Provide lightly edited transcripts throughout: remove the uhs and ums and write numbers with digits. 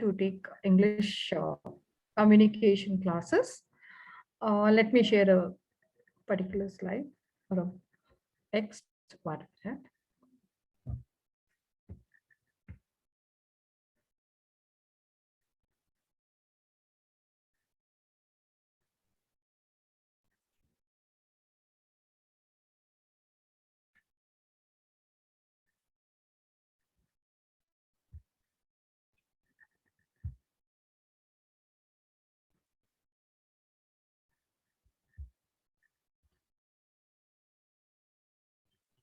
to take English communication classes. Let me share a particular slide or a text. What is that?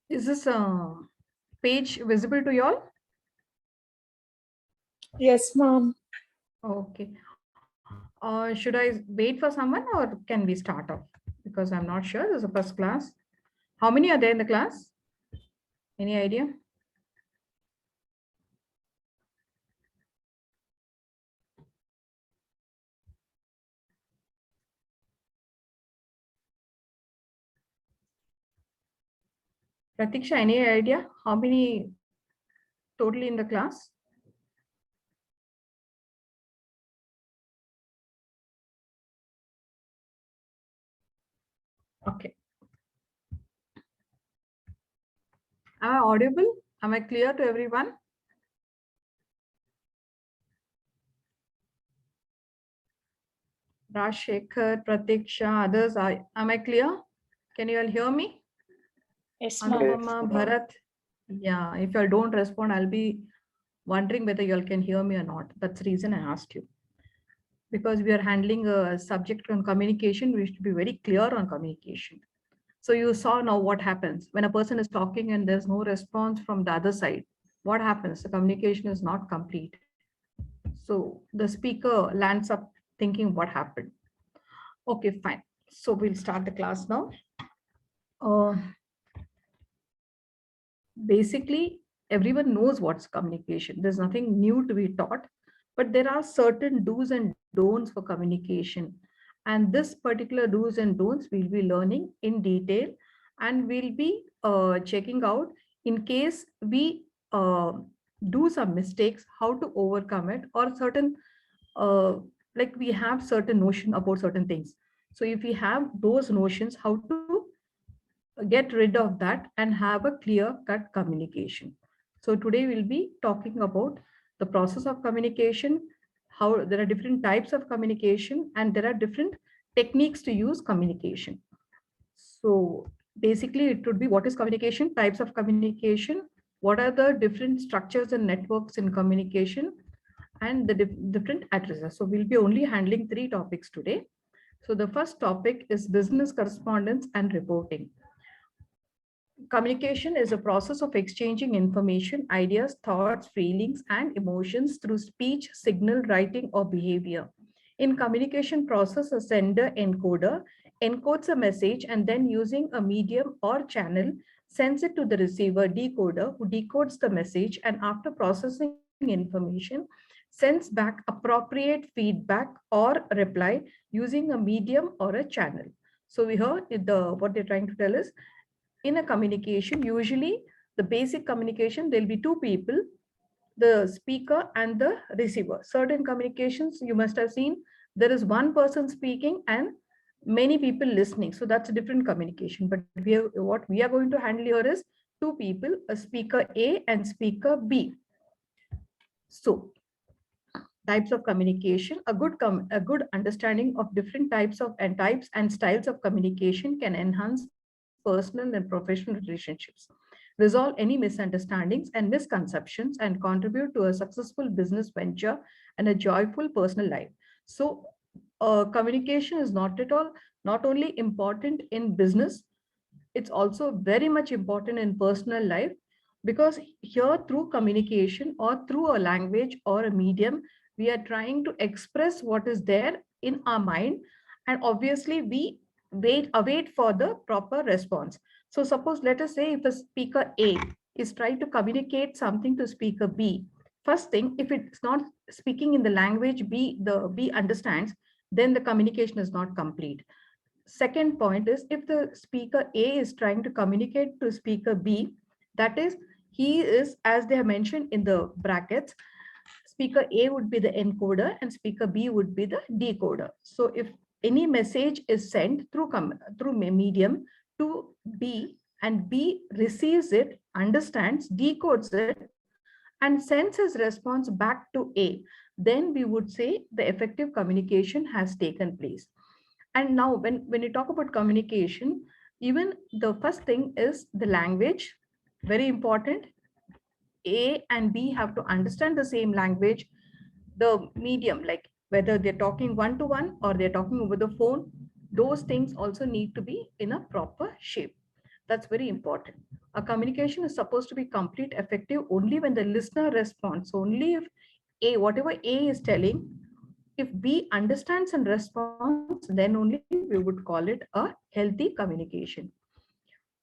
Is this page visible to you all? Yes, ma'am. Okay. Should I wait for someone or can we start off? Because I'm not sure. This is a first class. How many are there in the class? Any idea? Pratiksha, any idea? How many totally in the class? Okay. Am I audible? Am I clear to everyone? Rashekar, Pratiksha, others, am I clear? Can you all hear me? Yes, ma'am. Anupama, Bharat. Yeah, if you all don't respond, I'll be wondering whether you all can hear me or not. That's the reason I asked you. Because we are handling a subject on communication, we should be very clear on communication. So you saw now what happens when a person is talking and there's no response from the other side. What happens? The communication is not complete. So the speaker lands up thinking what happened. Okay, fine. So we'll start the class now. Uh, Basically, everyone knows what's communication. There's nothing new to be taught, but there are certain do's and don'ts for communication. And this particular do's and don'ts we'll be learning in detail, and we'll be checking out in case we do some mistakes, how to overcome it, or certain like we have certain notion about certain things. So if we have those notions, how to get rid of that and have a clear cut communication. So today we'll be talking about the process of communication, how there are different types of communication and there are different techniques to use communication. So basically it would be what is communication, types of communication, what are the different structures and networks in communication, and the different addresses. So we'll be only handling 3 topics today. So the first topic is business correspondence and reporting. Communication is a process of exchanging information, ideas, thoughts, feelings, and emotions through speech, signal, writing, or behavior. In communication process, a sender encoder encodes a message and then using a medium or channel sends it to the receiver decoder who decodes the message and after processing information sends back appropriate feedback or reply using a medium or a channel. So we heard what they're trying to tell is in a communication, usually the basic communication, there'll be 2 people, the speaker and the receiver. Certain communications you must have seen, there is one person speaking and many people listening. So that's a different communication. But what we are going to handle here is 2 people, a speaker A and speaker B. So types of communication, a good understanding of different types and styles of communication can enhance personal and professional relationships, resolve any misunderstandings and misconceptions, and contribute to a successful business venture and a joyful personal life. So communication is not only important in business, it's also very much important in personal life, because here through communication or through a language or a medium, we are trying to express what is there in our mind, and obviously we await for the proper response. So suppose, let us say, if a speaker A is trying to communicate something to speaker B, first thing, if it's not speaking in the language the B understands, then the communication is not complete. Second point is, if the speaker A is trying to communicate to speaker B, that is, he is, as they have mentioned in the brackets, Speaker A would be the encoder and speaker B would be the decoder. So if any message is sent through medium to B and B receives it, understands, decodes it, and sends his response back to A, then we would say the effective communication has taken place. And now when you talk about communication, even the first thing is the language, very important. A and B have to understand the same language, the medium, like whether they're talking one to one or they're talking over the phone, those things also need to be in a proper shape. That's very important. A communication is supposed to be complete, effective only when the listener responds. Only if A, whatever A is telling, if B understands and responds, then only we would call it a healthy communication.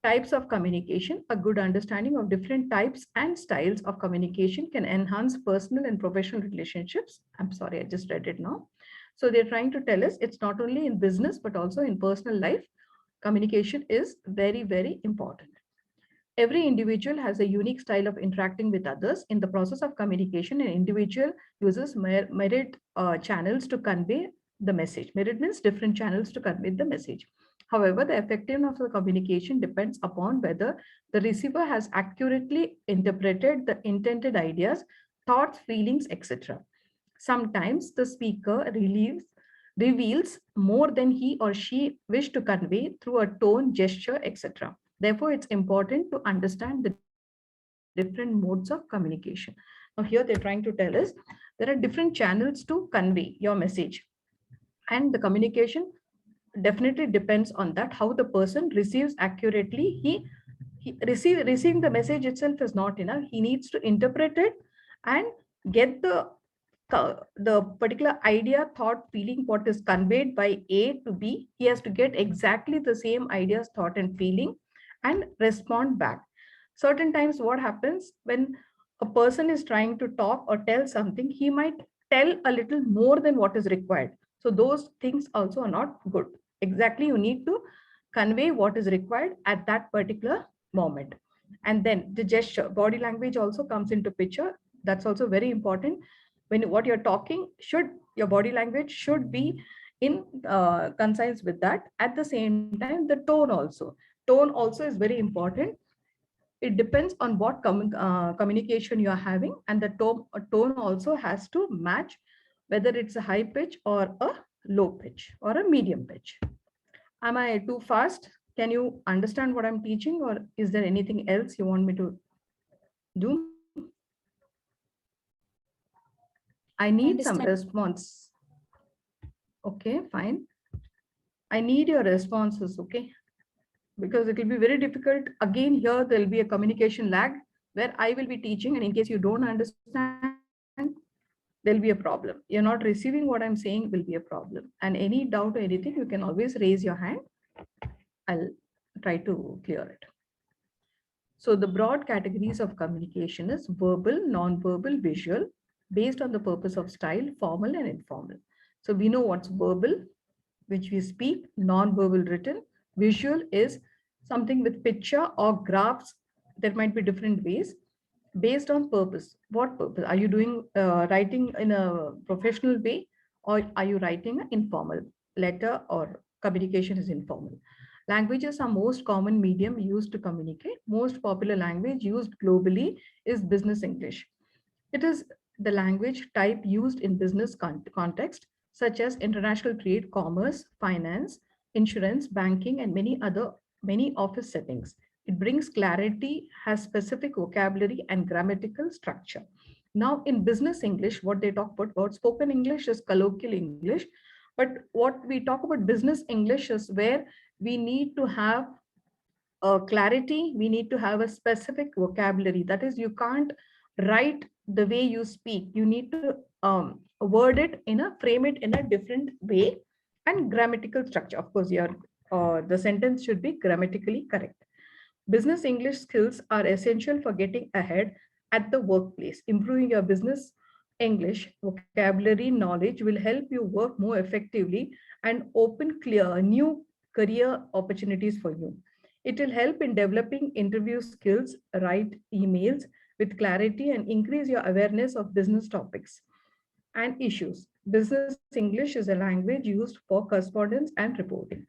Types of communication. A good understanding of different types and styles of communication can enhance personal and professional relationships. I'm sorry, I just read it now. So they're trying to tell us it's not only in business, but also in personal life. Communication is very, very important. Every individual has a unique style of interacting with others. In the process of communication, an individual uses myriad channels to convey the message. Myriad means different channels to convey the message. However, the effectiveness of the communication depends upon whether the receiver has accurately interpreted the intended ideas, thoughts, feelings, etc. Sometimes the speaker reveals more than he or she wished to convey through a tone, gesture, etc. Therefore, it's important to understand the different modes of communication. Now, here they're trying to tell us there are different channels to convey your message. And the communication definitely depends on that, how the person receives accurately. Receiving the message itself is not enough. He needs to interpret it and get the particular idea, thought, feeling, what is conveyed by A to B. He has to get exactly the same ideas, thought, and feeling and respond back. Certain times, what happens when a person is trying to talk or tell something, he might tell a little more than what is required. So, those things also are not good. Exactly, you need to convey what is required at that particular moment. And then the gesture, body language also comes into picture. That's also very important. When what you're talking, should your body language should be in conscience with that. At the same time, the tone also is very important. It depends on what communication you are having, and the tone also has to match whether it's a high pitch or a low pitch or a medium pitch. Am I too fast? Can you understand what I'm teaching, or is there anything else you want me to do? I need some Understand. response. Okay, fine. I need your responses, okay? Because it will be very difficult. Again, here there will be a communication lag where I will be teaching, and in case you don't understand, there'll be a problem. You're not receiving what I'm saying, will be a problem. And any doubt or anything, you can always raise your hand. I'll try to clear it. So the broad categories of communication is verbal, non-verbal, visual, based on the purpose of style, formal and informal. So we know what's verbal, which we speak, non-verbal written. Visual is something with picture or graphs. There might be different ways based on purpose. What purpose? Are you doing writing in a professional way, or are you writing an informal letter, or communication is informal? Languages are most common medium used to communicate. Most popular language used globally is business English. It is the language type used in business context, such as international trade, commerce, finance, insurance, banking, and many office settings. It brings clarity, has specific vocabulary and grammatical structure. Now, in business English, what they talk about spoken English is colloquial English, but what we talk about business English is where we need to have clarity, we need to have a specific vocabulary. That is, you can't write the way you speak. You need to word it frame it in a different way, and grammatical structure. Of course, your the sentence should be grammatically correct. Business English skills are essential for getting ahead at the workplace. Improving your business English vocabulary knowledge will help you work more effectively and open clear new career opportunities for you. It will help in developing interview skills, write emails, with clarity and increase your awareness of business topics and issues. Business English is a language used for correspondence and reporting.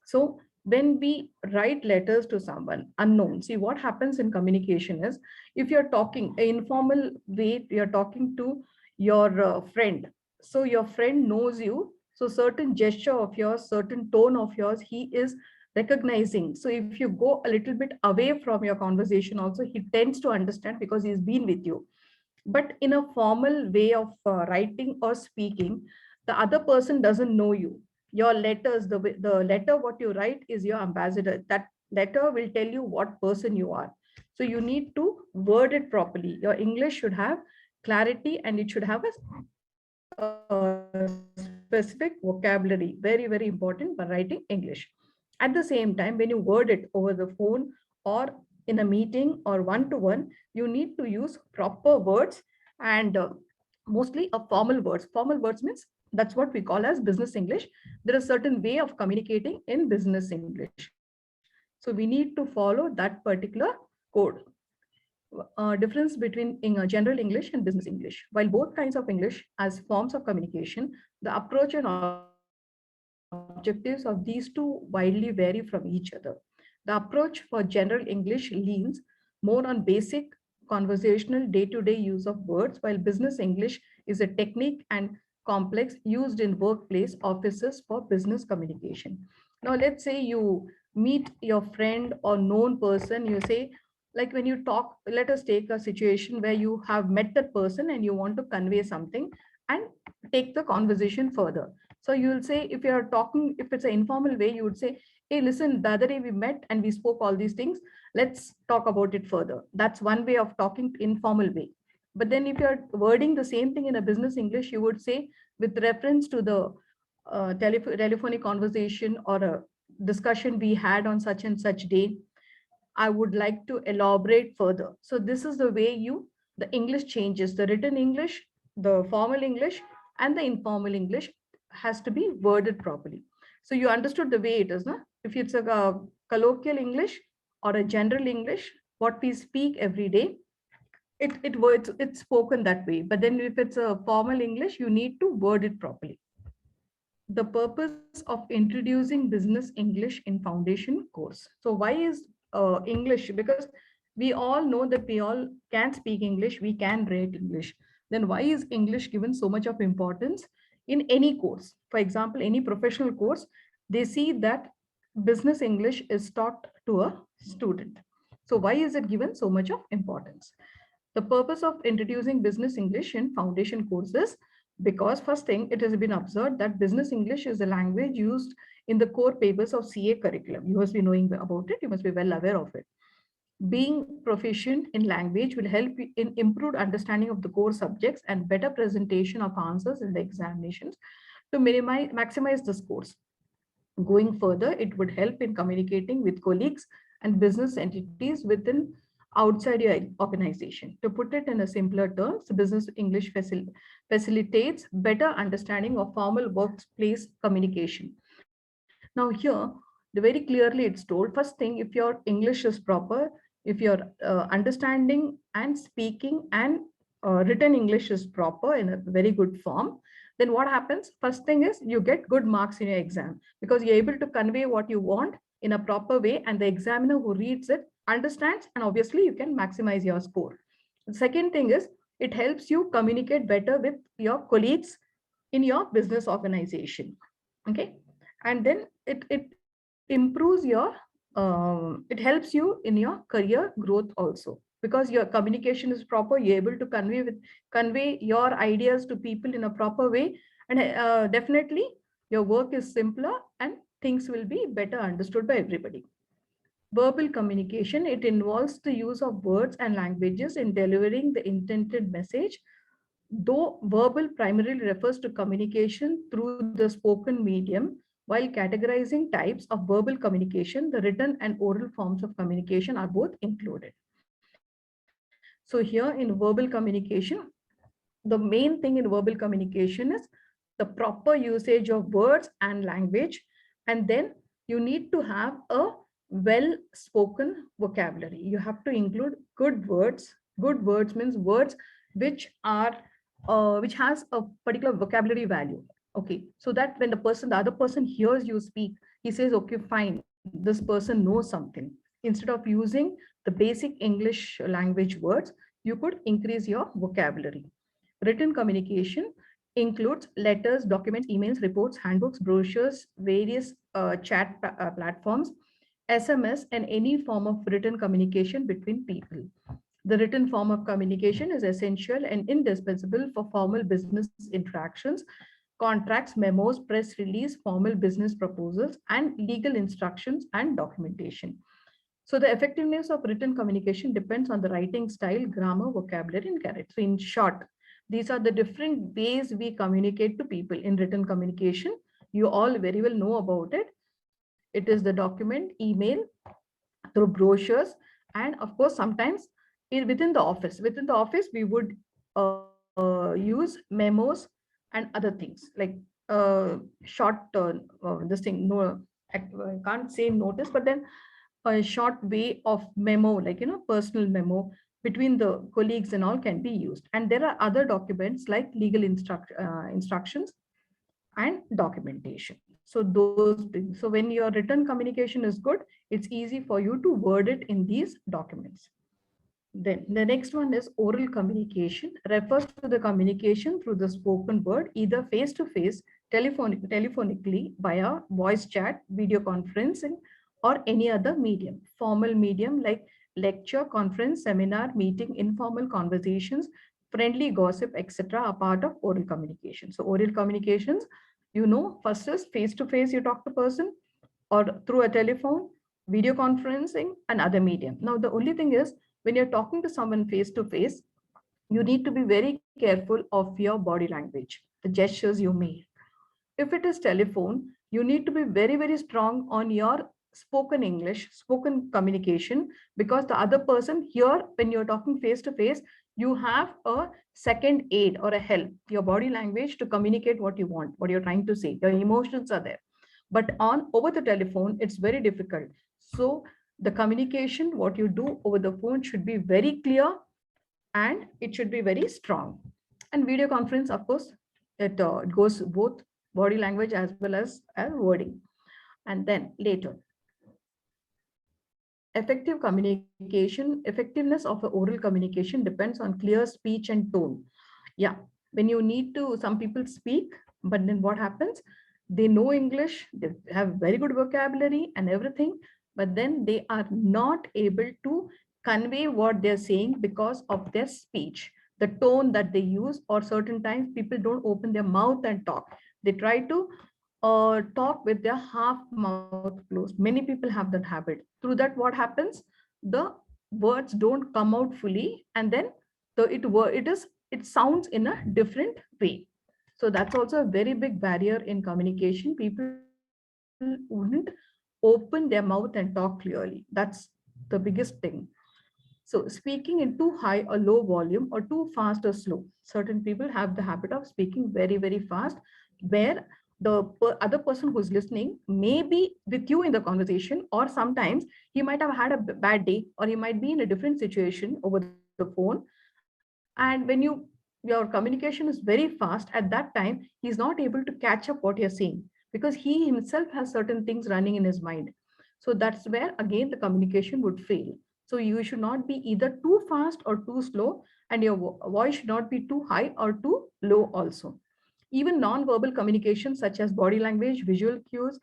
So when we write letters to someone unknown, see what happens in communication is, if you're talking an informal way, you're talking to your friend. So your friend knows you. So certain gesture of yours, certain tone of yours, he is recognizing. So if you go a little bit away from your conversation also, he tends to understand because he's been with you. But in a formal way of writing or speaking, the other person doesn't know you. Your letters, the letter what you write is your ambassador. That letter will tell you what person you are. So you need to word it properly. Your English should have clarity and it should have a specific vocabulary. Very, very important for writing English. At the same time, when you word it over the phone or in a meeting or one-to-one, you need to use proper words and mostly a formal words. Formal words means that's what we call as business English. There is a certain way of communicating in business English. So we need to follow that particular code. Difference between in general English and business English. While both kinds of English as forms of communication, the approach and objectives of these two widely vary from each other. The approach for general English leans more on basic conversational day-to-day use of words, while business English is a technique and complex used in workplace offices for business communication. Now, let's say you meet your friend or known person, you say, like when you talk, let us take a situation where you have met that person and you want to convey something and take the conversation further. So you will say, if you're talking, if it's an informal way, you would say, hey, listen, the other day we met and we spoke all these things. Let's talk about it further. That's one way of talking, informal way. But then if you're wording the same thing in a business English, you would say, with reference to the telephonic conversation or a discussion we had on such and such day, I would like to elaborate further. So this is the way the English changes, the written English, the formal English, and the informal English has to be worded properly. So you understood the way it is, no? If it's a colloquial English or a general English, what we speak every day, it's spoken that way. But then if it's a formal English, you need to word it properly. The purpose of introducing business English in foundation course. So why is English? Because we all know that we all can speak English, we can write English. Then why is English given so much of importance in any course? For example, any professional course, they see that business English is taught to a student. So why is it given so much of importance? The purpose of introducing business English in foundation courses, because first thing, it has been observed that business English is a language used in the core papers of CA curriculum. You must be knowing about it. You must be well aware of it. Being proficient in language will help you in improved understanding of the core subjects and better presentation of answers in the examinations to maximize the scores. Going further, it would help in communicating with colleagues and business entities within outside your organization. To put it in a simpler terms, business English facilitates better understanding of formal workplace communication. Now here, very clearly it's told, first thing, if your English is proper, if your understanding and speaking and written English is proper in a very good form, then what happens? First thing is you get good marks in your exam because you're able to convey what you want in a proper way, and the examiner who reads it understands, and obviously you can maximize your score. The second thing is it helps you communicate better with your colleagues in your business organization. Okay. And then it improves your it helps you in your career growth also, because your communication is proper, you're able to convey your ideas to people in a proper way, and definitely your work is simpler and things will be better understood by everybody. Verbal communication, it involves the use of words and languages in delivering the intended message. Though verbal primarily refers to communication through the spoken medium, while categorizing types of verbal communication, the written and oral forms of communication are both included. So here in verbal communication, the main thing in verbal communication is the proper usage of words and language. And then you need to have a well spoken vocabulary. You have to include good words, Good words means words which are which has a particular vocabulary value. Okay, so that when the other person hears you speak, he says, okay, fine, this person knows something. Instead of using the basic English language words, you could increase your vocabulary. Written communication includes letters, documents, emails, reports, handbooks, brochures, various platforms, SMS, and any form of written communication between people. The written form of communication is essential and indispensable for formal business interactions, contracts, memos, press release, formal business proposals, and legal instructions and documentation. So the effectiveness of written communication depends on the writing style, grammar, vocabulary, and character. So in short, these are the different ways we communicate to people in written communication. You all very well know about it. It is the document, email, through brochures, and of course sometimes within the office. Within the office, we would use memos and other things like short this thing. No, I can't say notice, but then a short way of memo, like personal memo between the colleagues and all can be used. And there are other documents like legal instructions and documentation. So those things. So when your written communication is good, it's easy for you to word it in these documents. Then the next one is oral communication, refers to the communication through the spoken word, either face to face, telephonically, via voice chat, video conferencing, or any other medium. Formal medium like lecture, conference, seminar, meeting, informal conversations, friendly gossip, etc. are part of oral communication. So oral communications, first is face to face, you talk to person, or through a telephone, video conferencing, and other medium. Now, the only thing is, when you're talking to someone face to face, you need to be very careful of your body language, the gestures you make. If it is telephone, you need to be very, very strong on your spoken English, spoken communication, because the other person here, when you're talking face to face, you have a second aid or a help, your body language to communicate what you want, what you're trying to say. Your emotions are there. But on over the telephone, it's very difficult. So the communication, what you do over the phone should be very clear and it should be very strong. And video conference, of course, it goes both body language as well as wording. And then later, effectiveness of oral communication depends on clear speech and tone. Yeah, when you need to, some people speak, but then what happens? They know English, they have very good vocabulary and everything, but then they are not able to convey what they're saying because of their speech, the tone that they use, or certain times people don't open their mouth and talk. They try to talk with their half mouth closed. Many people have that habit. Through that, what happens? The words don't come out fully, and then it sounds in a different way. So that's also a very big barrier in communication. People wouldn't open their mouth and talk clearly. That's the biggest thing. So speaking in too high or low volume or too fast or slow. Certain people have the habit of speaking very, very fast, where other person who's listening may be with you in the conversation, or sometimes he might have had a bad day, or he might be in a different situation over the phone. And when your communication is very fast, at that time, he's not able to catch up what you're saying, because he himself has certain things running in his mind. So that's where again the communication would fail. So you should not be either too fast or too slow, and your voice should not be too high or too low also. Even non-verbal communication such as body language, visual cues,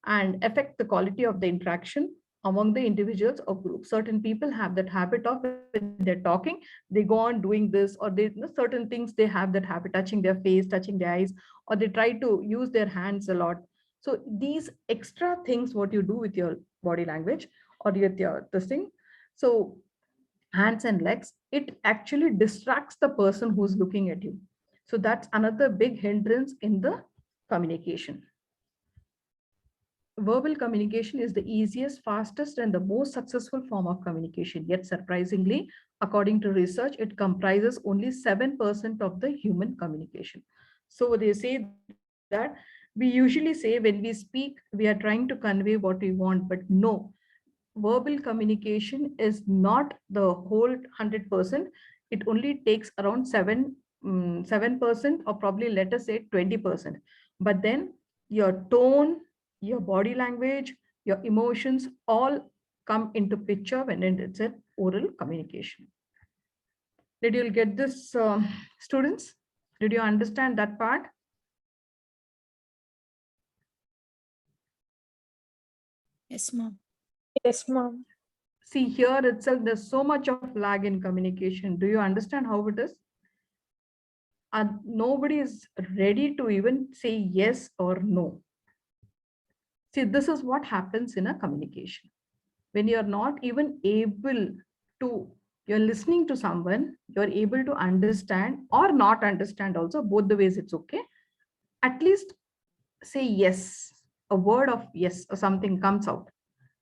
and affect the quality of the interaction among the individuals or groups. Certain people have that habit of, when they're talking, they go on doing this, or they, certain things they have that habit, touching their face, touching their eyes, or they try to use their hands a lot. So these extra things, what you do with your body language or with your this thing, so hands and legs, it actually distracts the person who's looking at you. So that's another big hindrance in the communication. Verbal communication is the easiest, fastest, and the most successful form of communication. Yet, surprisingly, according to research, it comprises only 7% of the human communication. So they say that we usually say when we speak, we are trying to convey what we want, but no, verbal communication is not the whole 100%. It only takes around 7% or probably let us say 20%. But then your tone, your body language, your emotions all come into picture when it's an oral communication. Did you get this, students? Did you understand that part? Yes, ma'am. Yes, ma'am. See, here itself, there's so much of lag in communication. Do you understand how it is? Nobody is ready to even say yes or no. See, this is what happens in a communication. When you're not even able to, you're listening to someone, you're able to understand or not understand also, both the ways it's okay. At least say yes, a word of yes or something comes out.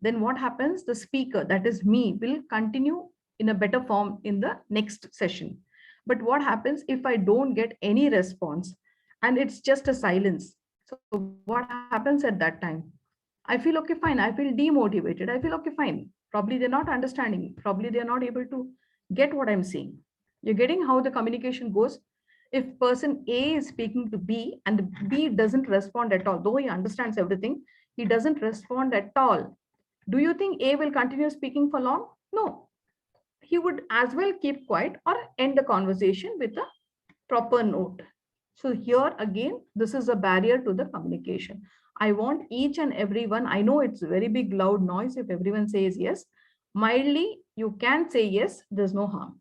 Then what happens? The speaker, that is me, will continue in a better form in the next session. But what happens if I don't get any response and it's just a silence? So what happens at that time? I feel okay, fine. I feel demotivated. I feel okay, fine. Probably they're not understanding. Probably they're not able to get what I'm saying. You're getting how the communication goes. If person A is speaking to B and B doesn't respond at all, though he understands everything, he doesn't respond at all. Do you think A will continue speaking for long? No. He would as well keep quiet or end the conversation with a proper note. So here again, this is a barrier to the communication. I want each and everyone, I know it's very big loud noise if everyone says yes. Mildly, you can say yes, there's no harm.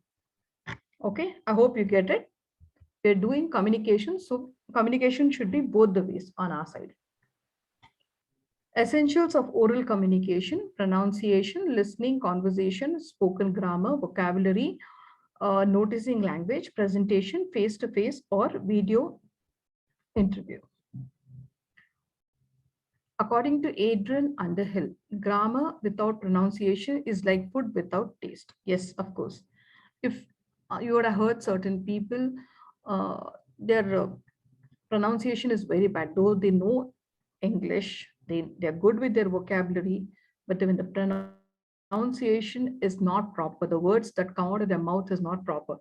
Okay, I hope you get it. We're doing communication, so communication should be both the ways on our side. Essentials of oral communication: pronunciation, listening, conversation, spoken grammar, vocabulary, noticing language, presentation, face to face or video interview. According to Adrian Underhill, grammar without pronunciation is like food without taste. Yes, of course. If you would have heard certain people, their pronunciation is very bad, though they know English, they're good with their vocabulary, but when the pronunciation is not proper, the words that come out of their mouth is not proper,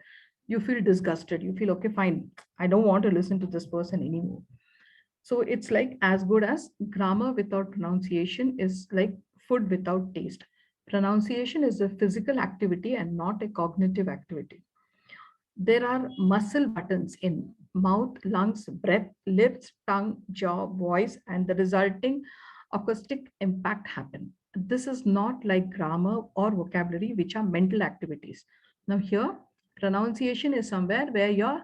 you feel disgusted. You feel, okay, fine, I don't want to listen to this person anymore. So it's like as good as grammar without pronunciation is like food without taste. Pronunciation is a physical activity and not a cognitive activity. There are muscle buttons in mouth, lungs, breath, lips, tongue, jaw, voice, and the resulting acoustic impact happen. This is not like grammar or vocabulary, which are mental activities. Now, here, pronunciation is somewhere where your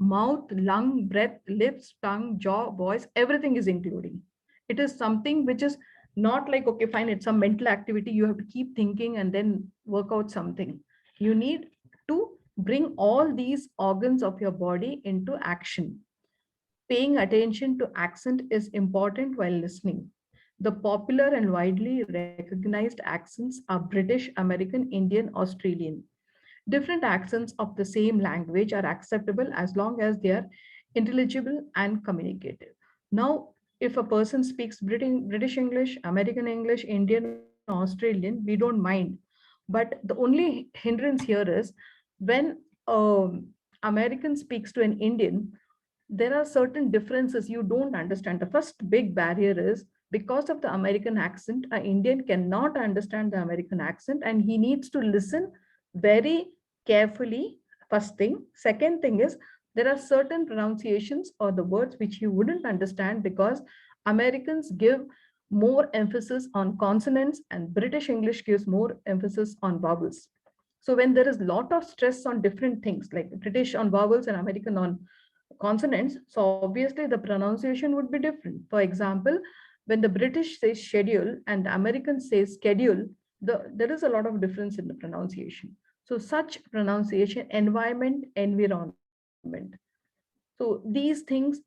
mouth, lung, breath, lips, tongue, jaw, voice, everything is including. It is something which is not like, okay, fine, it's a mental activity. You have to keep thinking and then work out something. You need to bring all these organs of your body into action. Paying attention to accent is important while listening. The popular and widely recognized accents are British, American, Indian, Australian. Different accents of the same language are acceptable as long as they are intelligible and communicative. Now, if a person speaks British English, American English, Indian, Australian, we don't mind. But the only hindrance here is when American speaks to an Indian, there are certain differences you don't understand. The first big barrier is because of the American accent, an Indian cannot understand the American accent and he needs to listen very carefully. First thing. Second thing is there are certain pronunciations or the words which you wouldn't understand because Americans give more emphasis on consonants and British English gives more emphasis on vowels. So when there is a lot of stress on different things like British on vowels and American on consonants, so obviously the pronunciation would be different. For example, when the British says schedule and the American says schedule, there is a lot of difference in the pronunciation. So such pronunciation, environment. So these things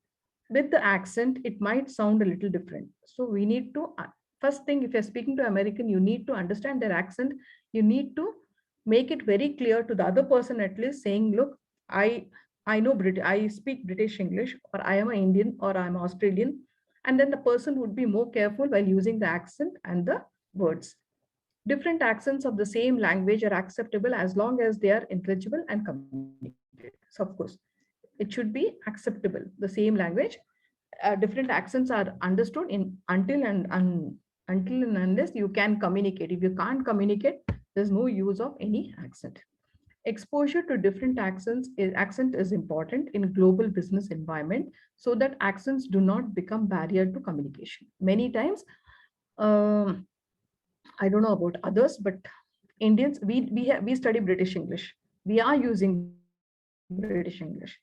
with the accent, it might sound a little different. So we need to, first thing, if you're speaking to American, you need to understand their accent. You need to make it very clear to the other person at least saying, look, I I know I speak British English, or I am an Indian, or I'm Australian. And then the person would be more careful while using the accent and the words. Different accents of the same language are acceptable as long as they are intelligible and communicated. So of course, it should be acceptable. The same language, different accents are understood in until and unless you can communicate. If you can't communicate, there's no use of any accent. Exposure to different accent is important in global business environment so that accents do not become barrier to communication. Many times, um, I don't know about others, but Indians, we study British English. We are using British English,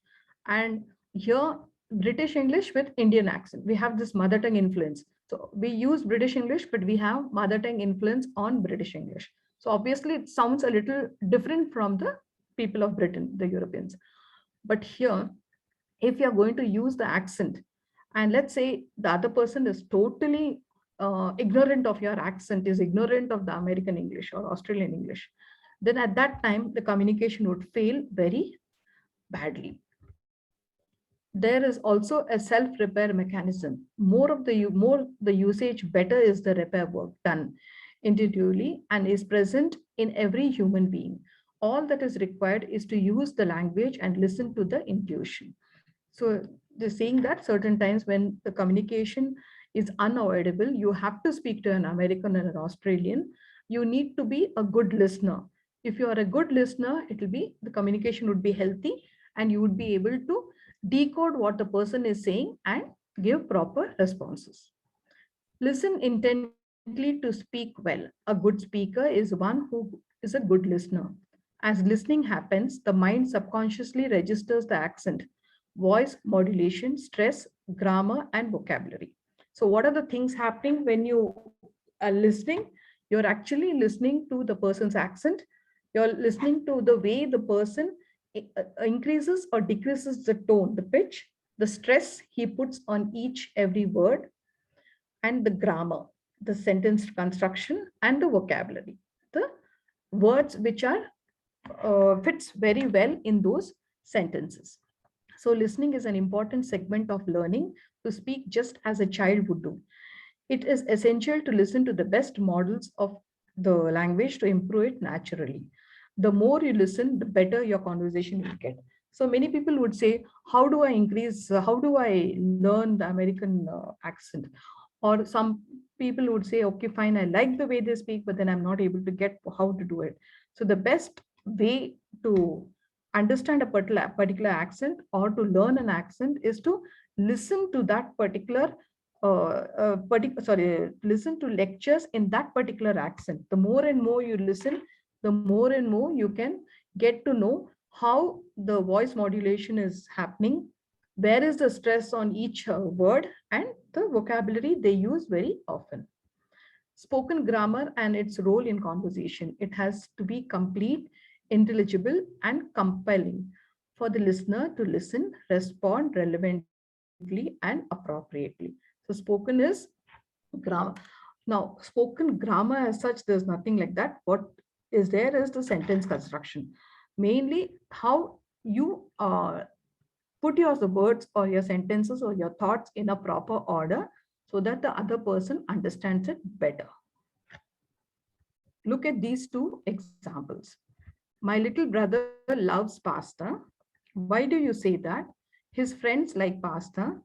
and here British English with Indian accent. We have this mother tongue influence. So we use British English, but we have mother tongue influence on British English. So obviously, it sounds a little different from the people of Britain, the Europeans. But here, if you're going to use the accent, and let's say the other person is totally ignorant of your accent, is ignorant of the American English or Australian English, then at that time the communication would fail very badly. There is also a self repair mechanism. More the usage, better is the repair work done intuitively and is present in every human being. All that is required is to use the language and listen to the intuition. So they're saying that certain times when the communication is unavoidable, you have to speak to an American and an Australian. You need to be a good listener. If you are a good listener, it will be the communication would be healthy and you would be able to decode what the person is saying and give proper responses. Listen intently to speak well. A good speaker is one who is a good listener. As listening happens, the mind subconsciously registers the accent, voice modulation, stress, grammar, and vocabulary. So, what are the things happening when you are listening? You're actually listening to the person's accent. You're listening to the way the person increases or decreases the tone, the pitch, the stress he puts on each every word, and the grammar, the sentence construction, and the vocabulary, the words which are fits very well in those sentences. So listening is an important segment of learning to speak just as a child would do. It is essential to listen to the best models of the language to improve it naturally. The more you listen, the better your conversation will get. So many people would say, how do I increase, how do I learn the American accent? Or some people would say, okay, fine, I like the way they speak, but then I'm not able to get how to do it. So the best way to understand a particular accent or to learn an accent is to listen to that particular listen to lectures in that particular accent. The more and more you listen, the more and more you can get to know how the voice modulation is happening, where is the stress on each word, and the vocabulary they use very often. Spoken grammar and its role in conversation. It has to be complete, intelligible, and compelling for the listener to listen, respond relevantly, and appropriately. So, spoken is grammar. Now, spoken grammar as such, there's nothing like that. What is there is the sentence construction. Mainly, how you put your words or your sentences or your thoughts in a proper order so that the other person understands it better. Look at these two examples. My little brother loves pasta. Why do you say that? His friends like pasta,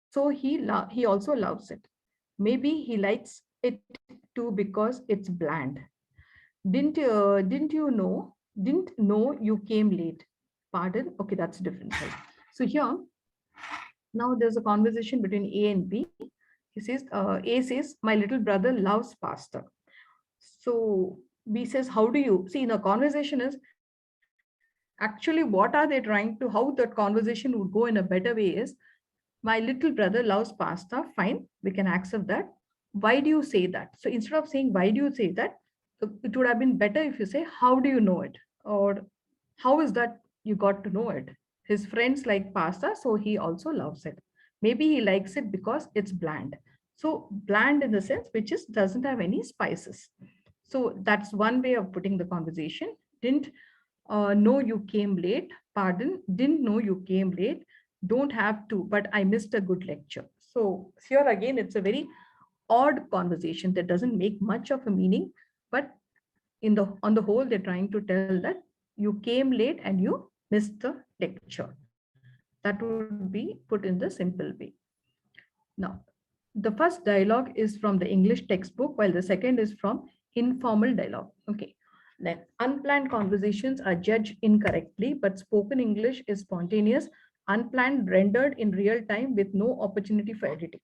so he also loves it. Maybe he likes it too because it's bland. Didn't you know? Didn't know you came late. Pardon? Okay, that's different. Right? So here, now there's a conversation between A and B. He says, A says, my little brother loves pasta. So B says, how do you see? The conversation is actually what are they trying to, how that conversation would go in a better way is, my little brother loves pasta. Fine, we can accept that. Why do you say that? So instead of saying, why do you say that? It would have been better if you say, how do you know it? Or how is that you got to know it? His friends like pasta, so he also loves it. Maybe he likes it because it's bland. So bland in the sense which is doesn't have any spices. So that's one way of putting the conversation. Didn't know you came late. Pardon, didn't know you came late. Don't have to, but I missed a good lecture. So here again, it's a very odd conversation that doesn't make much of a meaning, but on the whole, they're trying to tell that you came late and you missed the lecture. That would be put in the simple way. Now, the first dialogue is from the English textbook, while the second is from informal dialogue. Okay. Then, unplanned conversations are judged incorrectly, but spoken English is spontaneous, unplanned, rendered in real time with no opportunity for editing.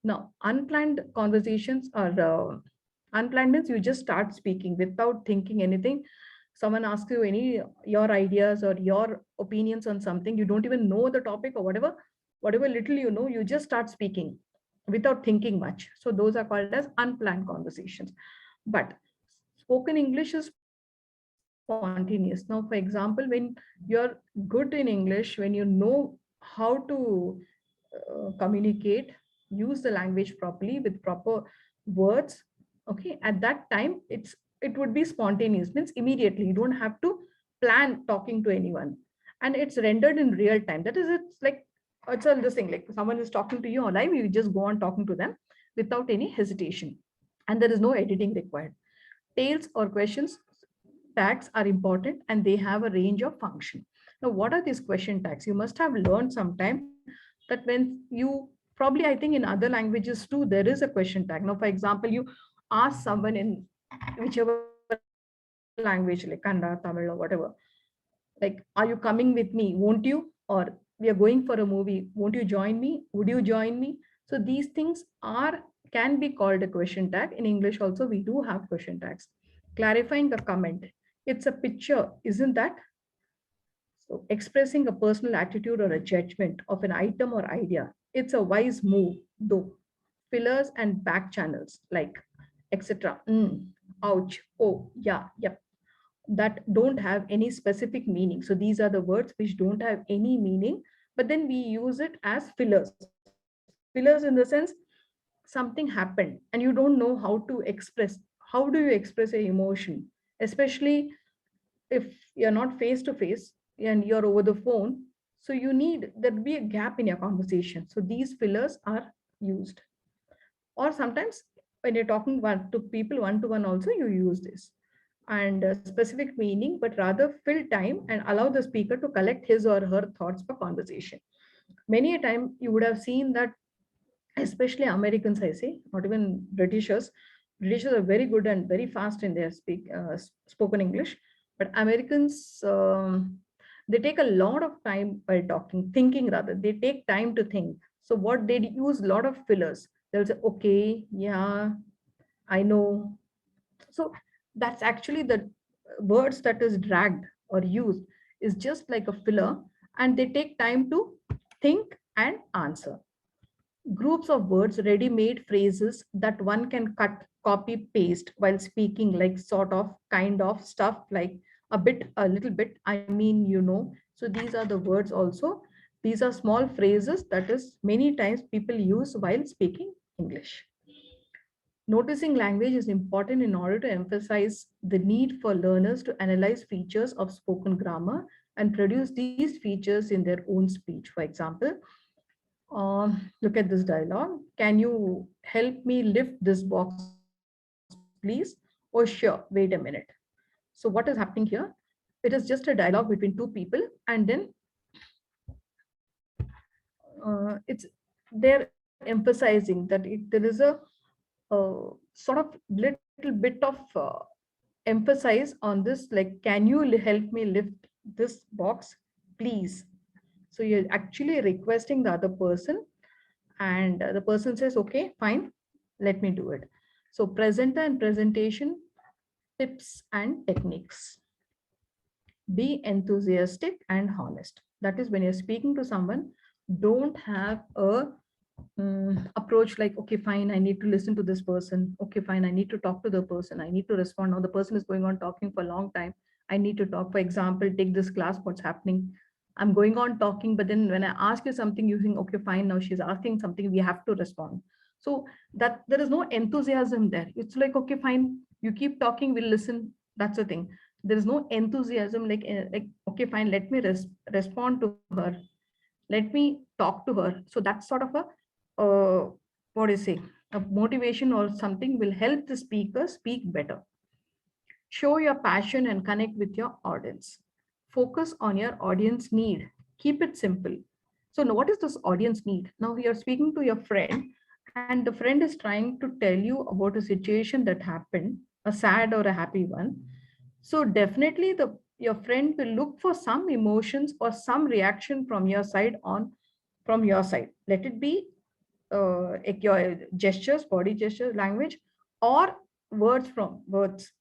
Now, unplanned conversations are unplanned means you just start speaking without thinking anything. Someone asks you any your ideas or your opinions on something, you don't even know the topic or whatever little you know, you just start speaking without thinking much. So those are called as unplanned conversations. But spoken English is spontaneous. Now, for example, when you're good in English, when you know how to communicate, use the language properly with proper words, okay, at that time it would be spontaneous, means immediately. You don't have to plan talking to anyone, and it's rendered in real time. That is, it's like it's all this thing, like someone is talking to you online, you just go on talking to them without any hesitation, and there is no editing required. Tails or questions tags are important, and they have a range of function. Now, what are these question tags? You must have learned sometime that when you, probably I think in other languages too, there is a question tag. Now, for example, you ask someone in whichever language, like Kannada, Tamil, or whatever, like, are you coming with me? Won't you? Or we are going for a movie. Won't you join me? Would you join me? So these things are can be called a question tag. In English also, we do have question tags. Clarifying a comment. It's a picture, isn't that? So expressing a personal attitude or a judgment of an item or idea. It's a wise move, though. Fillers and back channels like etc. Ouch. Oh, yeah, yep. That don't have any specific meaning. So these are the words which don't have any meaning, but then we use it as fillers. Fillers in the sense something happened and you don't know how to express. How do you express a emotion? Especially if you're not face to face and you're over the phone, so you need there be a gap in your conversation, so these fillers are used. Or sometimes when you're talking one to people one to one also, you use this, and specific meaning, but rather fill time and allow the speaker to collect his or her thoughts for conversation. Many a time you would have seen that, especially Americans, I say, not even Britishers. Britishers are very good and very fast in their spoken English, but Americans, they take a lot of time while talking, thinking rather. They take time to think. So what they use a lot of fillers. They'll say, okay, yeah, I know. So that's actually the words that is dragged or used is just like a filler, and they take time to think and answer. Groups of words, ready-made phrases that one can cut, copy, paste while speaking, like sort of, kind of, stuff, like a bit, a little bit, I mean, you know. So these are the words also. These are small phrases that is many times people use while speaking English. Noticing language is important in order to emphasize the need for learners to analyze features of spoken grammar and produce these features in their own speech. For example, look at this dialogue. Can you help me lift this box, please? Oh, sure. Wait a minute. So, what is happening here? It is just a dialogue between two people, and then it's they're emphasizing that there is a sort of little bit of emphasis on this, like, can you help me lift this box, please? So you're actually requesting the other person, and the person says, okay, fine, let me do it. So presenter and presentation tips and techniques. Be enthusiastic and honest. That is, when you're speaking to someone, don't have a approach like, okay, fine, I need to listen to this person. Okay, fine, I need to talk to the person. I need to respond. Now the person is going on talking for a long time. I need to talk. For example, take this class, what's happening? I'm going on talking, but then when I ask you something, you think, okay, fine, now she's asking something, we have to respond. So that there is no enthusiasm there. It's like, okay, fine, you keep talking, we'll listen. That's the thing. There is no enthusiasm, like okay, fine, let me respond to her. Let me talk to her. So that's sort of a, what do you say? A motivation or something will help the speaker speak better. Show your passion and connect with your audience. Focus on your audience need. Keep it simple. So now what is this audience need? Now you're speaking to your friend and the friend is trying to tell you about a situation that happened, a sad or a happy one. So definitely the your friend will look for some emotions or some reaction from your side. Let it be like your gestures, body gestures, language, or words.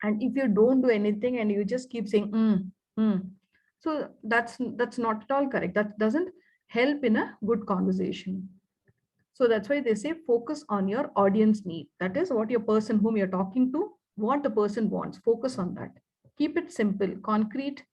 And if you don't do anything and you just keep saying so that's not at all correct. That doesn't help in a good conversation. So that's why they say focus on your audience need. That is what your person whom you're talking to, what the person wants. Focus on that. Keep it simple, concrete,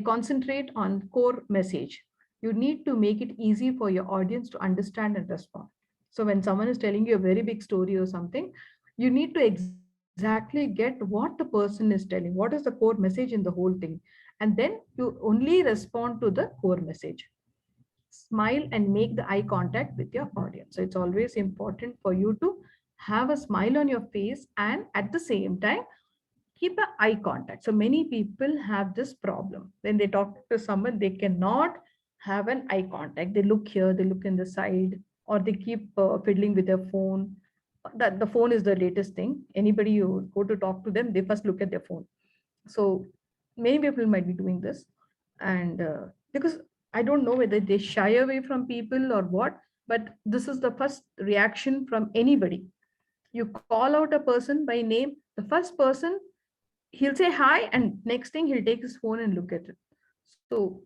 concentrate on core message. You need to make it easy for your audience to understand and respond. So when someone is telling you a very big story or something, you need to exactly get what the person is telling, what is the core message in the whole thing. And then you only respond to the core message. Smile and make the eye contact with your audience. So it's always important for you to have a smile on your face and at the same time keep a eye contact. So many people have this problem. When they talk to someone, they cannot have an eye contact. They look here, they look in the side, or they keep fiddling with their phone. That the phone is the latest thing. Anybody you go to talk to them, they first look at their phone. So many people might be doing this, and because I don't know whether they shy away from people or what, but this is the first reaction from anybody. You call out a person by name, the first person, he'll say hi, and next thing he'll take his phone and look at it. So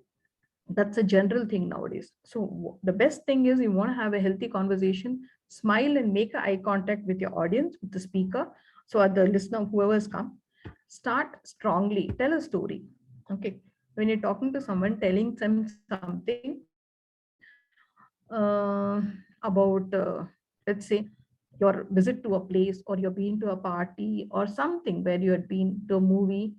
that's a general thing nowadays. So the best thing is you want to have a healthy conversation, smile and make eye contact with your audience, with the speaker. So at the listener, whoever's come, start strongly, tell a story. Okay, when you're talking to someone, telling them something about let's say your visit to a place, or you're been to a party or something where you had been to a movie.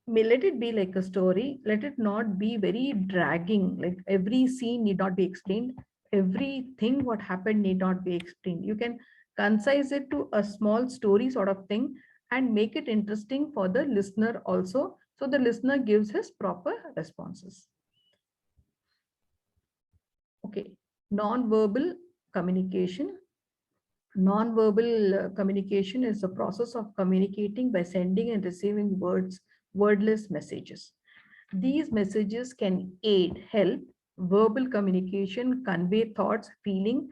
Let it be like a story. Let it not be very dragging. Like every scene need not be explained. Everything what happened need not be explained. You can concise it to a small story sort of thing and make it interesting for the listener also. So the listener gives his proper responses. Okay. Non-verbal communication. Non-verbal communication is the process of communicating by sending and receiving wordless messages. These messages can aid, help verbal communication, convey thoughts, feeling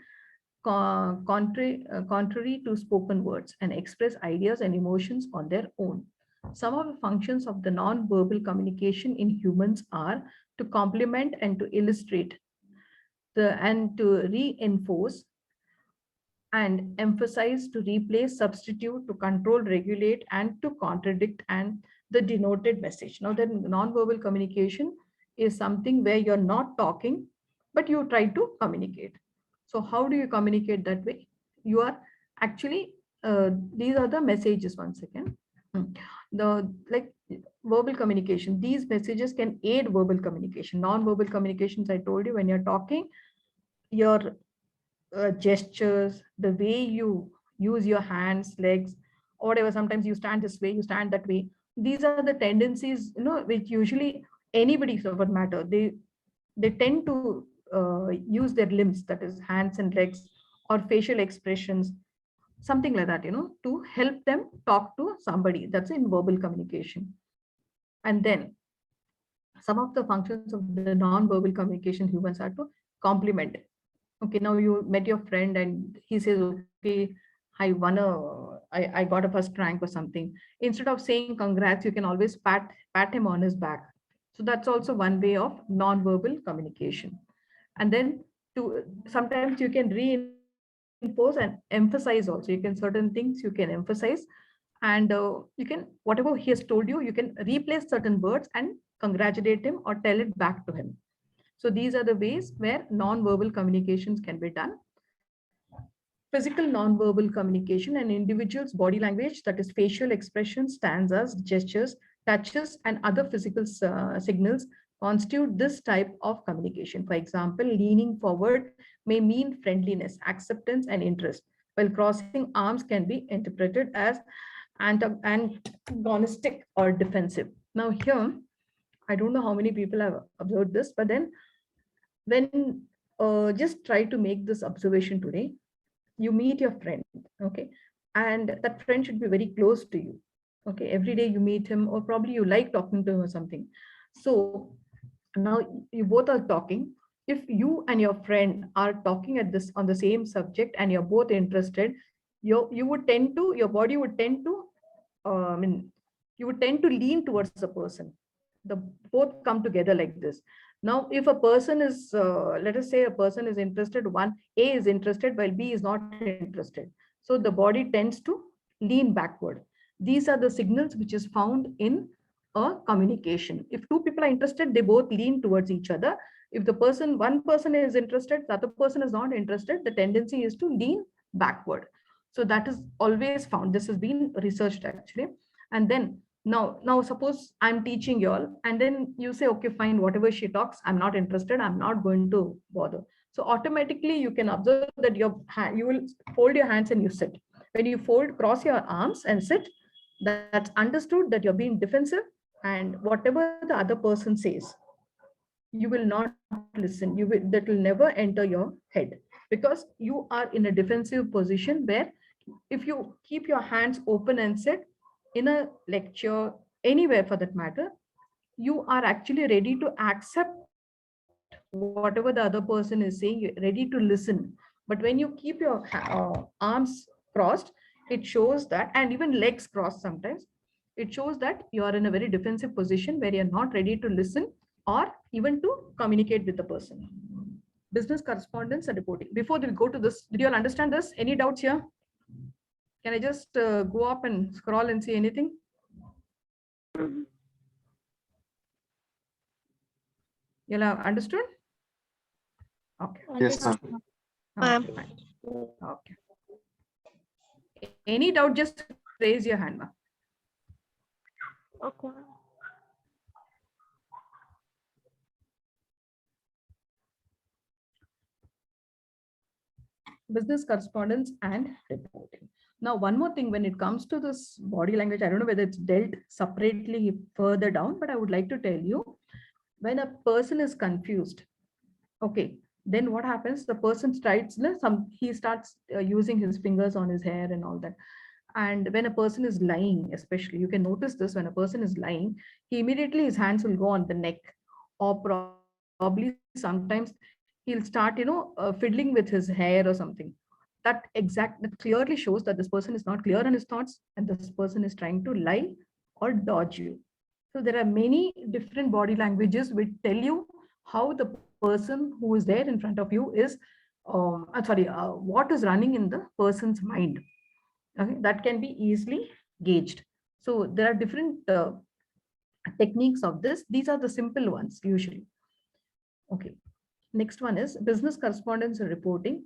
contrary to spoken words, and express ideas and emotions on their own. Some of the functions of the non-verbal communication in humans are to complement and to illustrate and to reinforce and emphasize, to replace, substitute, to control, regulate, and to contradict and the denoted message. Now, then non-verbal communication is something where you're not talking, but you try to communicate. So how do you communicate that way? You are actually, these are the messages, one second. Hmm. The like verbal communication, these messages can aid verbal communication. Non-verbal communications, I told you, when you're talking, your gestures, the way you use your hands, legs, or whatever. Sometimes you stand this way, you stand that way. These are the tendencies, which usually anybody for that matter, they tend to use their limbs, that is hands and legs, or facial expressions, something like that, to help them talk to somebody. That's in verbal communication. And then some of the functions of the non-verbal communication humans are to complement. Okay, now you met your friend and he says, okay, I got a first rank or something. Instead of saying congrats, you can always pat him on his back. So that's also one way of non-verbal communication. And then to sometimes you can reinforce and emphasize also. You can certain things you can emphasize, and you can whatever he has told you, you can replace certain words and congratulate him or tell it back to him. So these are the ways where non-verbal communications can be done. Physical non-verbal communication and individuals' body language, that is facial expressions, stanzas, gestures, touches, and other physical signals constitute this type of communication. For example, leaning forward may mean friendliness, acceptance, and interest, while crossing arms can be interpreted as antagonistic or defensive. Now here, I don't know how many people have observed this, but then when just try to make this observation today. You meet your friend, okay, and that friend should be very close to you, okay. Every day you meet him, or probably you like talking to him or something. So now you both are talking. If you and your friend are talking at this on the same subject and you're both interested, you would tend to, your body would tend to, I mean, you would tend to lean towards the person. The both come together like this. Now, if a person is, let us say, a person is interested, one A is interested while B is not interested. So the body tends to lean backward. These are the signals which is found in a communication. If two people are interested, they both lean towards each other. If the person, one person is interested, the other person is not interested, the tendency is to lean backward. So that is always found. This has been researched actually. And then now suppose I'm teaching you all, and then you say, okay, fine, whatever she talks, I'm not interested, I'm not going to bother. So automatically you can observe that you will fold your hands and you sit. When you fold, cross your arms and sit, that's understood that you're being defensive, and whatever the other person says, you will not listen. That will never enter your head, because you are in a defensive position where if you keep your hands open and sit in a lecture, anywhere for that matter, you are actually ready to accept whatever the other person is saying, you're ready to listen. But when you keep your arms crossed, it shows that, and even legs crossed sometimes, it shows that you are in a very defensive position where you're not ready to listen or even to communicate with the person. Business correspondence and reporting. Before we go to this, did you all understand this? Any doubts here? Can I just go up and scroll and see anything? You all have understood? Okay. Yes, ma'am. Okay, fine. Okay. Any doubt, just raise your hand, ma'am. Okay. Business correspondence and reporting. Now, one more thing, when it comes to this body language, I don't know whether it's dealt separately further down, but I would like to tell you, when a person is confused, okay, then what happens? The person he starts using his fingers on his hair and all that. And when a person is lying, especially, you can notice this, when a person is lying, he immediately, his hands will go on the neck, or probably sometimes he'll start, fiddling with his hair or something. That clearly shows that this person is not clear on his thoughts, and this person is trying to lie or dodge you. So there are many different body languages which tell you how the person who is there in front of you is, what is running in the person's mind. Okay, that can be easily gauged. So there are different techniques of this. These are the simple ones usually. Okay. Next one is business correspondence and reporting.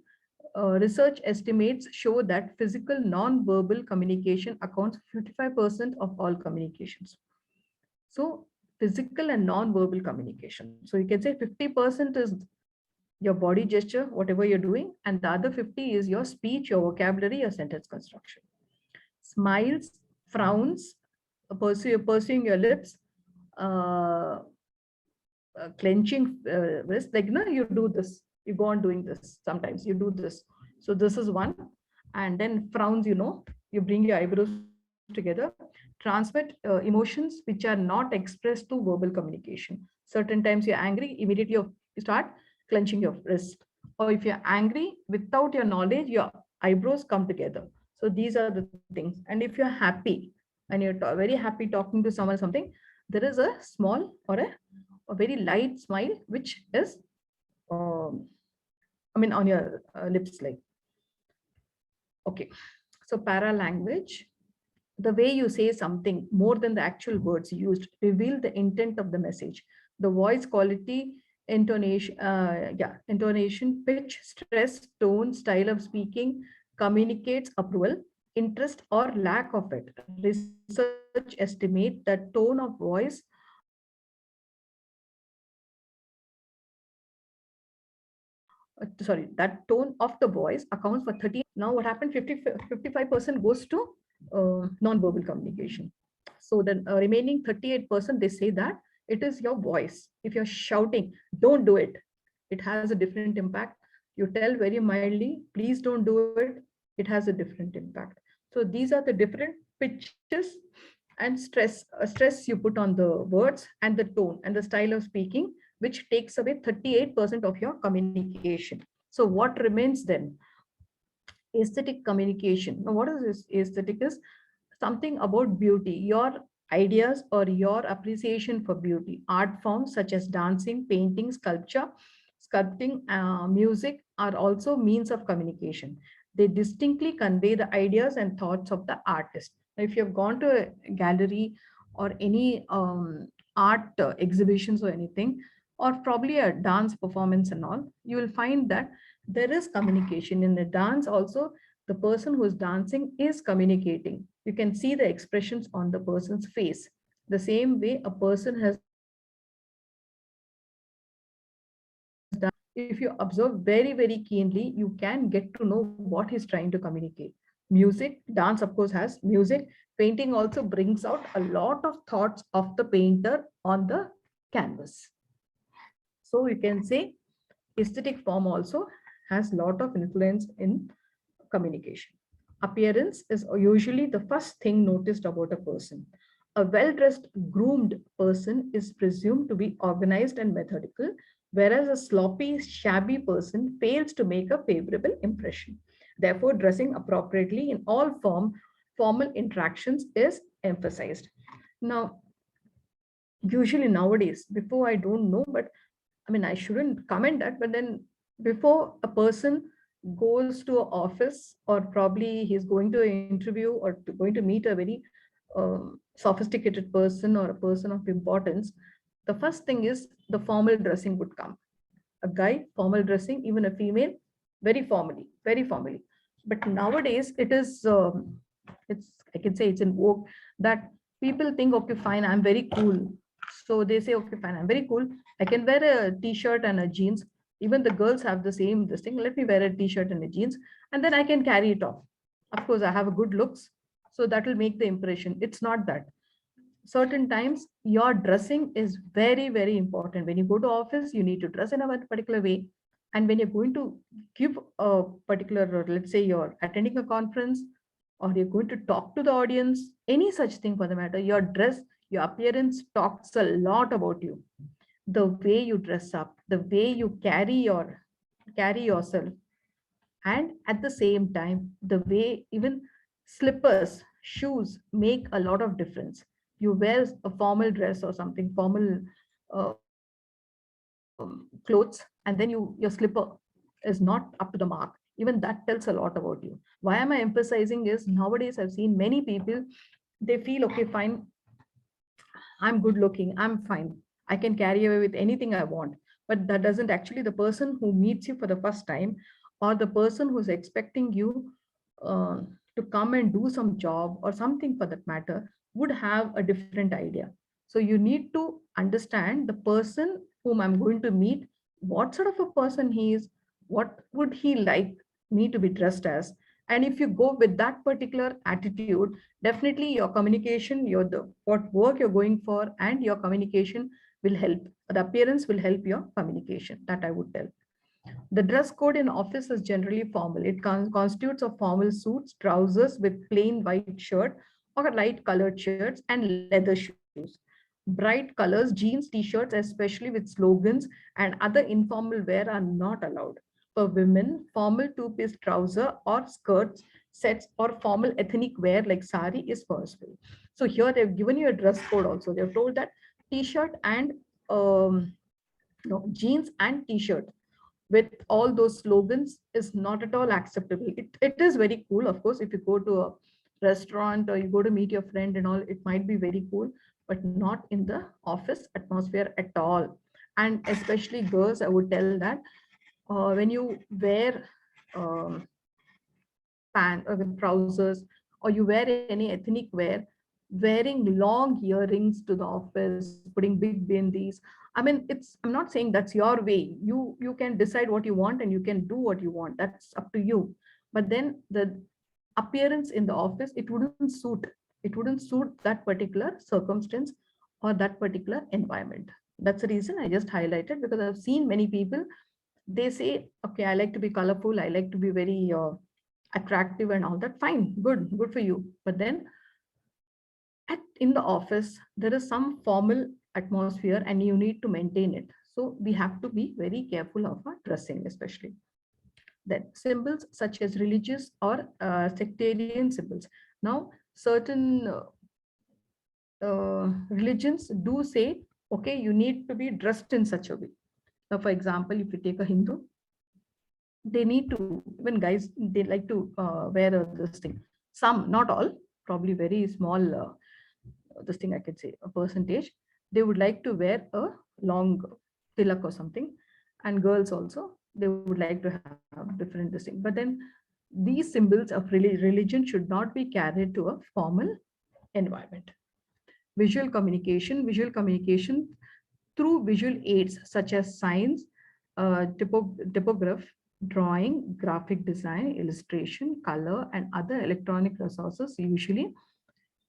Research estimates show that physical non-verbal communication accounts for 55% of all communications. So physical and non-verbal communication. So you can say 50% is your body gesture, whatever you're doing, and the other 50 is your speech, your vocabulary, your sentence construction. Smiles, frowns, pursuing your lips, uh, clenching wrist, like, no, you do this, you go on doing this, sometimes you do this. So this is one. And then frowns, you bring your eyebrows together, transmit emotions which are not expressed through verbal communication. Certain times you're angry, immediately you start clenching your wrist. Or if you're angry without your knowledge, your eyebrows come together. So these are the things. And if you're happy and you're very happy talking to someone, something, there is a small or a very light smile which is on your lips, like. Okay, so para language, the way you say something more than the actual words used reveal the intent of the message. The voice quality, intonation, pitch, stress, tone, style of speaking communicates approval, interest, or lack of it. Research estimate that tone of voice or sorry, that tone of the voice accounts for 30. Now what happened, 55% goes to non-verbal communication. So the remaining 38%, they say that it is your voice. If you're shouting, don't do it, it has a different impact. You tell very mildly, please don't do it, it has a different impact. So these are the different pitches and stress you put on the words and the tone and the style of speaking, which takes away 38% of your communication. So what remains then? Aesthetic communication. Now what is this? Aesthetic is something about beauty, your ideas or your appreciation for beauty. Art forms such as dancing, painting, sculpture, sculpting, music are also means of communication. They distinctly convey the ideas and thoughts of the artist. Now, if you've gone to a gallery or any art exhibitions or anything, or probably a dance performance and all, you will find that there is communication in the dance also. The person who is dancing is communicating. You can see the expressions on the person's face. The same way a person has done. If you observe very, very keenly, you can get to know what he's trying to communicate. Music, dance, of course, has music. Painting also brings out a lot of thoughts of the painter on the canvas. So you can say aesthetic form also has a lot of influence in communication. Appearance is usually the first thing noticed about a person. A well dressed, groomed person is presumed to be organized and methodical, whereas a sloppy, shabby person fails to make a favorable impression. Therefore, dressing appropriately in all formal interactions is emphasized. Now, usually nowadays, before I don't know, but I mean, I shouldn't comment that, but then before a person goes to an office or probably he's going to an interview or going to meet a very sophisticated person or a person of importance, the first thing is the formal dressing would come. A guy, formal dressing, even a female, very formally. But nowadays it's, I can say it's in vogue that people think, okay, fine, I'm very cool. So they say, okay, fine, I'm very cool. I can wear a t-shirt and a jeans. Even the girls have the same this thing. Let me wear a t-shirt and a jeans, and then I can carry it off. Of course, I have a good looks, so that will make the impression. It's not that. Certain times your dressing is very, very important. When you go to office, you need to dress in a particular way. And when you're going to give a particular, let's say you're attending a conference or you're going to talk to the audience, any such thing for the matter, your dress, your appearance talks a lot about you. The way you dress up, the way you carry yourself, and at the same time the way even slippers, shoes make a lot of difference. You wear a formal dress or something formal clothes, and then your slipper is not up to the mark, even that tells a lot about you. Why am I emphasizing is nowadays I've seen many people, they feel, okay, fine, I'm good looking, I'm fine, I can carry away with anything I want. But that doesn't actually, the person who meets you for the first time or the person who's expecting you uh, to come and do some job or something for that matter would have a different idea. So you need to understand the person whom I'm going to meet, what sort of a person he is, what would he like me to be dressed as. And if you go with that particular attitude, definitely your communication, your the what work you're going for and your communication will help. The appearance will help your communication, that I would tell. The dress code in office is generally formal. It constitutes of formal suits, trousers with plain white shirt or light colored shirts and leather shoes. Bright colors, jeans, t-shirts, especially with slogans and other informal wear are not allowed. For women, formal two-piece trouser or skirts, sets or formal ethnic wear like sari is possible. So here they've given you a dress code also. They've told that t-shirt and no, jeans and t-shirt with all those slogans is not at all acceptable. It is very cool, of course, if you go to a restaurant or you go to meet your friend and all, it might be very cool, but not in the office atmosphere at all. And especially girls, I would tell that when you wear pant or trousers or you wear any ethnic wear, wearing long earrings to the office, putting big bindis. I mean, I'm not saying that's your way. You can decide what you want and you can do what you want. That's up to you. But then the appearance in the office, it wouldn't suit that particular circumstance or that particular environment. That's the reason I just highlighted, because I've seen many people, they say, okay, I like to be colorful, I like to be very attractive and all that. Fine, good for you. But then in the office, there is some formal atmosphere and you need to maintain it. So we have to be very careful of our dressing, especially. Then symbols such as religious or sectarian symbols. Now, certain religions do say, okay, you need to be dressed in such a way. Now, for example, if you take a Hindu, they need to, even guys, they like to wear this thing. Some, not all, probably very small, this thing I could say, a percentage, they would like to wear a long tilak or something. And girls also, they would like to have different this thing. But then these symbols of religion should not be carried to a formal environment. Visual communication through visual aids such as signs, typograph, drawing, graphic design, illustration, color, and other electronic resources usually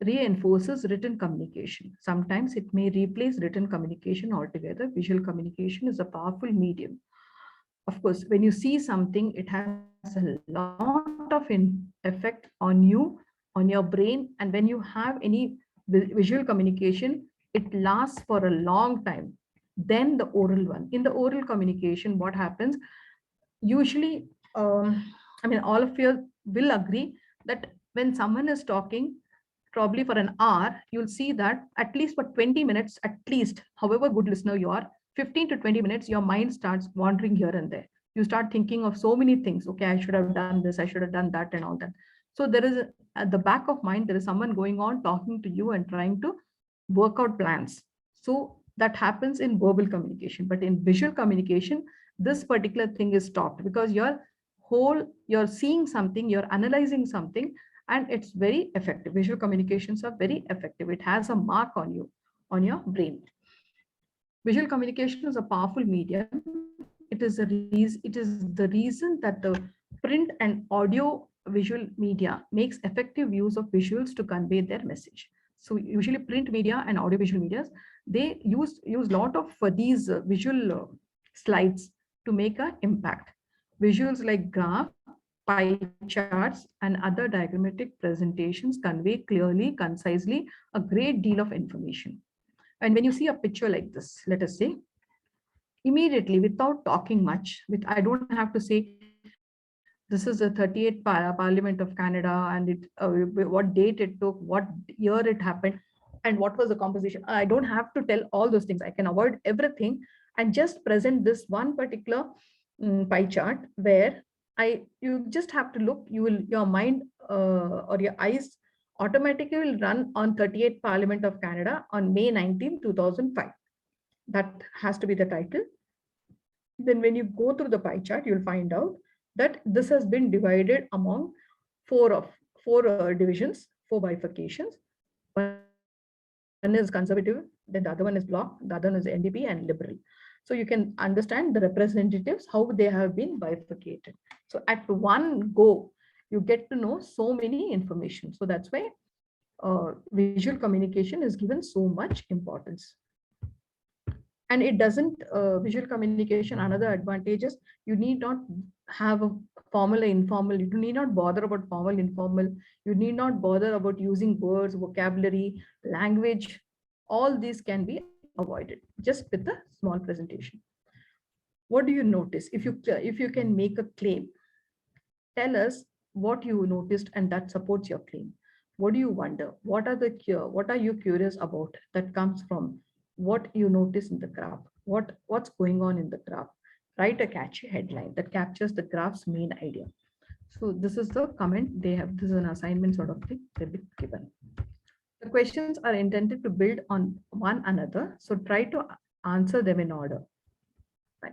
reinforces written communication. Sometimes it may replace written communication altogether. Visual communication is a powerful medium. Of course, when you see something, it has a lot of effect on you, on your brain. And when you have any visual communication, it lasts for a long time than the oral one. In the oral communication, what happens? Usually, I mean, all of you will agree that when someone is talking, probably for an hour, you'll see that at least for 20 minutes, at least, however good listener you are, 15 to 20 minutes, your mind starts wandering here and there. You start thinking of so many things. Okay, I should have done this, I should have done that, and all that. So there is, at the back of mind, there is someone going on talking to you and trying to work out plans. So that happens in verbal communication. But in visual communication, this particular thing is stopped, because you're seeing something, you're analyzing something, and it's very effective. Visual communications are very effective. It has a mark on you, on your brain. Visual communication is a powerful medium. It is the reason that the print and audio visual media makes effective use of visuals to convey their message. So usually print media and audiovisual medias, they use lot of these visual slides to make an impact. Visuals like graph, pie charts, and other diagrammatic presentations convey clearly, concisely, a great deal of information. And when you see a picture like this, let us say, immediately, without talking much, with I don't have to say, this is the 38th Parliament of Canada, and what date it took, what year it happened, and what was the composition. I don't have to tell all those things. I can avoid everything and just present this one particular pie chart, where you just have to look. Your mind or your eyes automatically will run on 38th Parliament of Canada on May 19, 2005. That has to be the title. Then when you go through the pie chart, you'll find out that this has been divided among four divisions, four bifurcations. One is conservative, then the other one is bloc, the other one is NDP and liberal. So you can understand the representatives, how they have been bifurcated. So at one go, you get to know so many information. So that's why visual communication is given so much importance. And it doesn't, visual communication, another advantage is you need not have a formal or informal. You do need not bother about formal, informal. You need not bother about using words, vocabulary, language. All these can be avoided just with a small presentation. What do you notice? If you can make a claim, tell us what you noticed and that supports your claim. What do you wonder? What are you curious about that comes from what you notice in the graph? What's going on in the graph? Write a catchy headline that captures the graph's main idea. So this is the comment they have. This is an assignment sort of thing they've been given. The questions are intended to build on one another. So try to answer them in order. Right.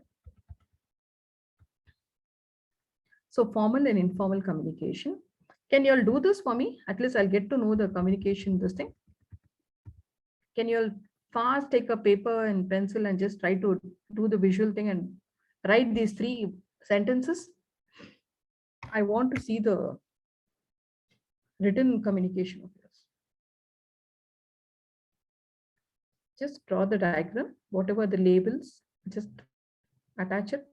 So formal and informal communication. Can you all do this for me? At least I'll get to know the communication, this thing. Can you all fast take a paper and pencil and just try to do the visual thing and write these 3 sentences? I want to see the written communication of yours. Just draw the diagram, whatever the labels, just attach it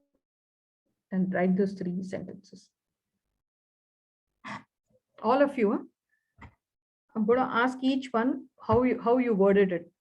and write those 3 sentences. All of you, I'm going to ask each one how you worded it.